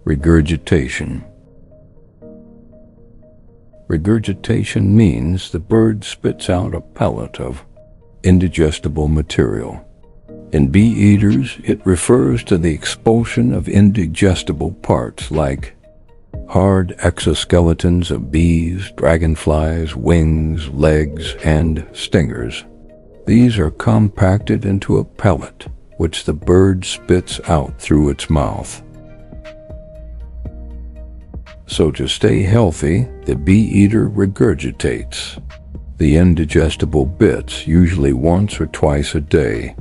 Regurgitation. Regurgitation means the bird spits out a pellet of indigestible material. In bee eaters, it refers to the expulsion of indigestible parts like hard exoskeletons of bees, dragonflies, wings, legs, and stingers. These are compacted into a pellet, which the bird spits out through its mouth. So to stay healthy, the bee eater regurgitates the indigestible bits usually once or twice a day.